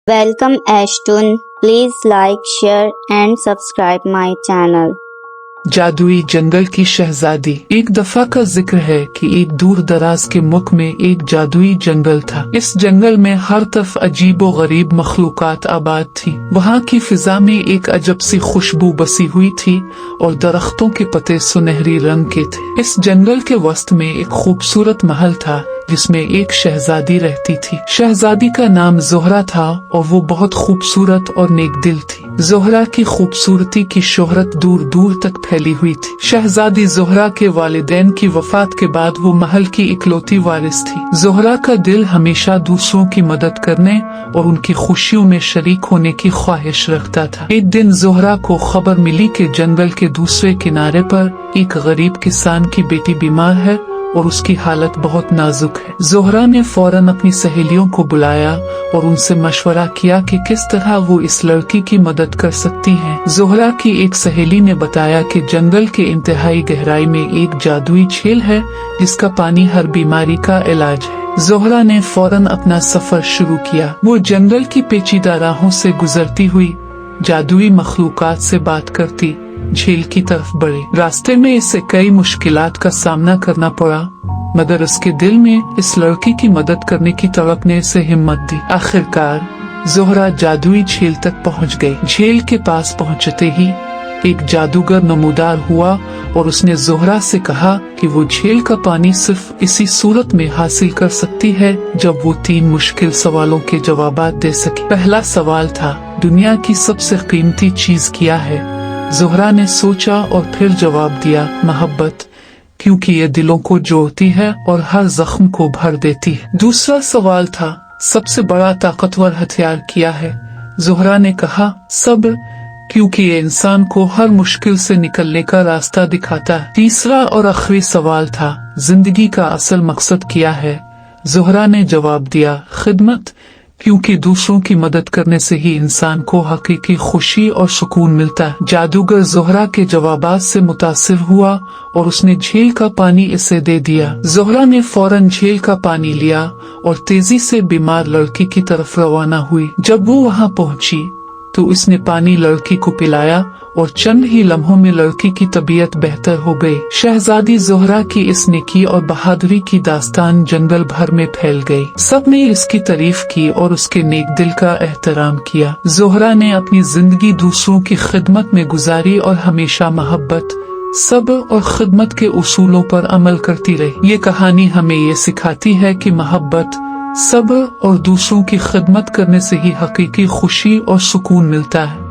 Welcome Ashtun. Please like, share and subscribe my channel. जादुई जंगल की शहजादी। एक दफा का जिक्र है कि एक दूर दराज के मुल्क में एक जादुई जंगल था। इस जंगल में हर तरफ अजीबो गरीब मखलूकात आबाद थी। वहाँ की फिजा में एक अजब सी खुशबू बसी हुई थी और दरख्तों के पत्ते सुनहरी रंग के थे। इस जंगल के वस्त में एक खूबसूरत महल था जिसमें एक शहजादी रहती थी। शहजादी का नाम ज़ोहरा था और वो बहुत खूबसूरत और नेकदिल थी। ज़ोहरा की खूबसूरती की शोहरत दूर दूर तक फैली हुई थी। शहजादी ज़ोहरा के वालिदैन की वफात के बाद वो महल की इकलौती वारिस थी। ज़ोहरा का दिल हमेशा दूसरों की मदद करने और उनकी खुशियों में शरीक होने की ख्वाहिश रखता था। एक दिन ज़ोहरा को खबर मिली कि जंगल के दूसरे किनारे पर एक गरीब किसान की बेटी बीमार है और उसकी हालत बहुत नाजुक है। ज़ोहरा ने फौरन अपनी सहेलियों को बुलाया और उनसे मशवरा किया कि किस तरह वो इस लड़की की मदद कर सकती हैं। ज़ोहरा की एक सहेली ने बताया कि जंगल के इंतहाई गहराई में एक जादुई झील है जिसका पानी हर बीमारी का इलाज है। ज़ोहरा ने फौरन अपना सफर शुरू किया। वो जंगल की पेचीदा राहों से गुजरती हुई जादुई मखलूकात से बात करती झील की तरफ बढ़ी। रास्ते में इसे कई मुश्किलात का सामना करना पड़ा, मगर उसके दिल में इस लड़की की मदद करने की तड़प ने इसे हिम्मत दी। आखिरकार ज़ोहरा जादुई झील तक पहुंच गई। झील के पास पहुंचते ही एक जादूगर नमूदार हुआ और उसने ज़ोहरा से कहा कि वो झील का पानी सिर्फ इसी सूरत में हासिल कर सकती है जब वो 3 मुश्किल सवालों के जवाब दे सके। पहला सवाल था, दुनिया की सबसे कीमती चीज क्या है? ज़ोहरा ने सोचा और फिर जवाब दिया, मोहब्बत, क्योंकि ये दिलों को जोड़ती है और हर जख्म को भर देती है। दूसरा सवाल था, सबसे बड़ा ताकतवर हथियार क्या है? ज़ोहरा ने कहा, सब्र, क्योंकि ये इंसान को हर मुश्किल से निकलने का रास्ता दिखाता है। तीसरा और आखिरी सवाल था, जिंदगी का असल मकसद क्या है? ज़ोहरा ने जवाब दिया, खिदमत, क्योंकि दूसरों की मदद करने से ही इंसान को हकीकी खुशी और सुकून मिलता है। जादूगर ज़ोहरा के जवाबात से मुतासिर हुआ और उसने झील का पानी इसे दे दिया। ज़ोहरा ने फौरन झील का पानी लिया और तेजी से बीमार लड़की की तरफ रवाना हुई। जब वो वहाँ पहुँची तो उसने पानी लड़की को पिलाया और चंद ही लम्हों में लड़की की तबीयत बेहतर हो गई। शहजादी ज़ोहरा की इस नेकी और बहादुरी की दास्तान जंगल भर में फैल गई। सब ने इसकी तारीफ की और उसके नेक दिल का एहतराम किया। ज़ोहरा ने अपनी जिंदगी दूसरों की खिदमत में गुजारी और हमेशा मोहब्बत, सब्र और खिदमत के उसूलों पर अमल करती रही। ये कहानी हमें ये सिखाती है कि मोहब्बत, सब्र और दूसरों की खिदमत करने से ही हकीकी खुशी और सुकून मिलता है।